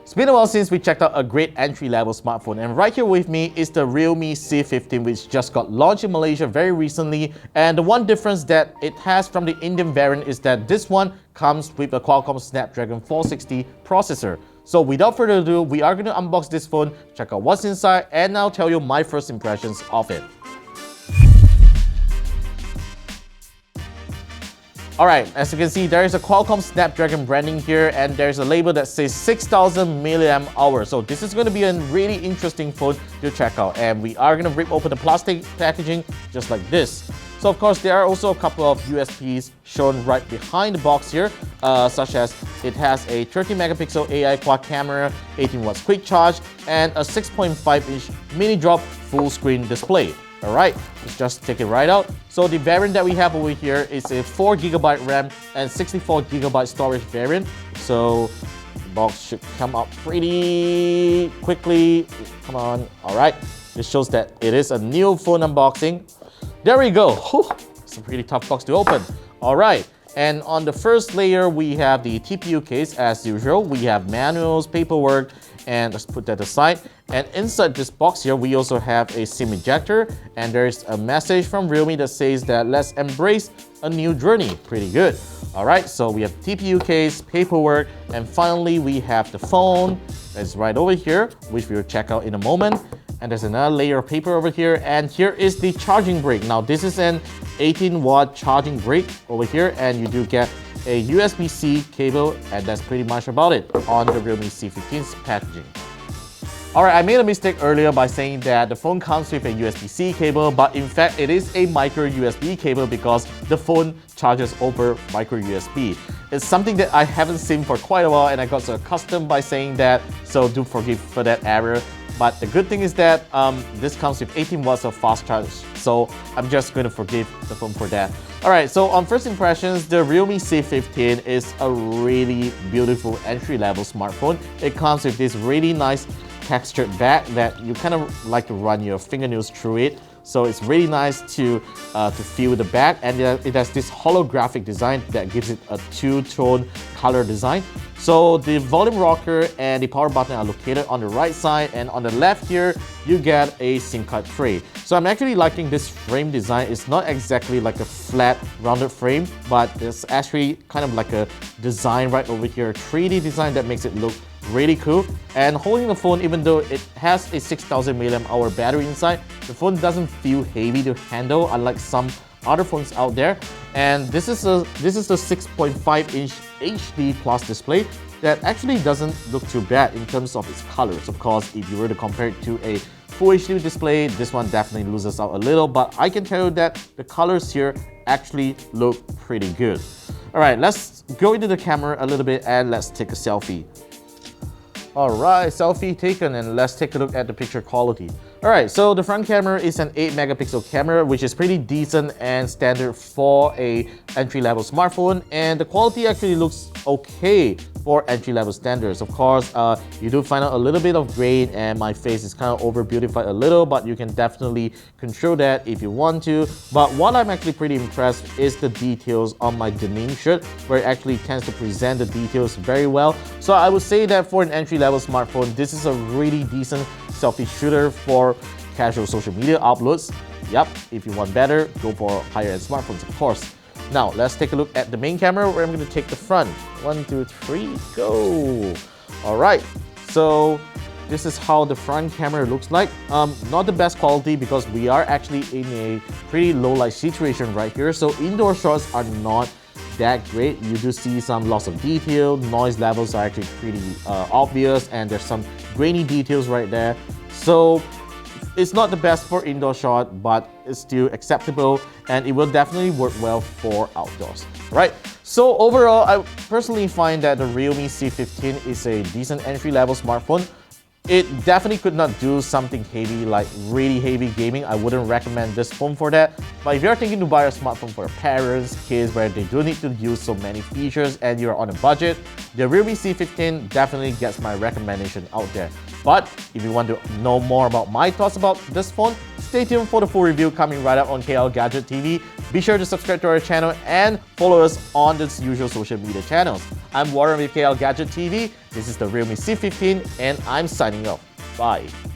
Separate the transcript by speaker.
Speaker 1: It's been a while since we checked out a great entry-level smartphone, and right here with me is the Realme C15, which just got launched in Malaysia very recently. And the one difference that it has from the Indian variant is that this one comes with a Qualcomm Snapdragon 460 processor. So without further ado, we are going to unbox this phone, check out what's inside, and I'll tell you my first impressions of it. Alright, as you can see, there is a Qualcomm Snapdragon branding here, and there's a label that says 6000 mAh. So this is going to be a really interesting phone to check out, and we are going to rip open the plastic packaging just like this. So of course, there are also a couple of USPs shown right behind the box here, such as it has a 30 megapixel AI quad camera, 18 watts quick charge, and a 6.5-inch mini drop full screen display. Alright, let's just take it right out. So the variant that we have over here is a 4GB RAM and 64GB storage variant. So the box should come out pretty quickly. Come on. Alright, this shows that it is a new phone unboxing. There we go. Whew, it's a pretty tough box to open. Alright, and on the first layer we have the TPU case as usual. We have manuals, paperwork, and let's put that aside. And inside this box here, we also have a SIM ejector, and there's a message from Realme that says that let's embrace a new journey. Pretty good. Alright, so we have TPU case, paperwork, and finally we have the phone that's right over here, which we'll check out in a moment. And there's another layer of paper over here, and here is the charging brick. Now this is an 18-watt charging brick over here, and you do get a USB-C cable, and that's pretty much about it on the Realme C15's packaging. Alright, I made a mistake earlier by saying that the phone comes with a USB-C cable, but in fact it is a micro USB cable because the phone charges over micro USB. It's something that I haven't seen for quite a while, and I got so accustomed by saying that, so do forgive for that error. But the good thing is that this comes with 18 watts of fast charge, so I'm just going to forgive the phone for that. Alright, so on first impressions, the Realme C15 is a really beautiful entry-level smartphone. It comes with this really nice textured back that you kind of like to run your fingernails through it. So it's really nice to feel the back, and it has this holographic design that gives it a two-tone color design. So the volume rocker and the power button are located on the right side, and on the left here, you get a SIM card tray. So I'm actually liking this frame design. It's not exactly like a flat, rounded frame, but it's actually kind of like a design right over here, a 3D design that makes it look really cool. And holding the phone, even though it has a 6000 mAh battery inside, the phone doesn't feel heavy to handle unlike some other phones out there. And this is a 6.5-inch HD plus display that actually doesn't look too bad in terms of its colors. Of course, if you were to compare it to a Full HD display, this one definitely loses out a little, but I can tell you that the colors here actually look pretty good. Alright, let's go into the camera a little bit and let's take a selfie. Alright, selfie taken, and let's take a look at the picture quality. Alright, so the front camera is an 8 megapixel camera, which is pretty decent and standard for a entry-level smartphone, and the quality actually looks okay for entry-level standards. Of course, you do find out a little bit of grain, and my face is kind of over-beautified a little, but you can definitely control that if you want to. But what I'm actually pretty impressed is the details on my denim shirt, where it actually tends to present the details very well. So I would say that for an entry-level smartphone, this is a really decent selfie shooter for casual social media uploads. Yep, if you want better, go for higher-end smartphones, of course. Now, let's take a look at the main camera, where I'm going to take the front. 1, 2, 3, go! Alright, so this is how the front camera looks like. Not the best quality because we are actually in a pretty low light situation right here, so indoor shots are not that great. You do see some loss of detail, noise levels are actually pretty obvious, and there's some grainy details right there. So it's not the best for indoor shot, but it's still acceptable, and it will definitely work well for outdoors. Right? So overall, I personally find that the Realme C15 is a decent entry-level smartphone. It definitely could not do something heavy, like really heavy gaming. I wouldn't recommend this phone for that. But if you're thinking to buy a smartphone for your parents, kids, where they do need to use so many features and you're on a budget, the Realme C15 definitely gets my recommendation out there. But if you want to know more about my thoughts about this phone, stay tuned for the full review coming right up on KLGadgetTV. Be sure to subscribe to our channel and follow us on the usual social media channels. I'm Warren with KLGadgetTV, This is the Realme C15 and I'm signing off. Bye.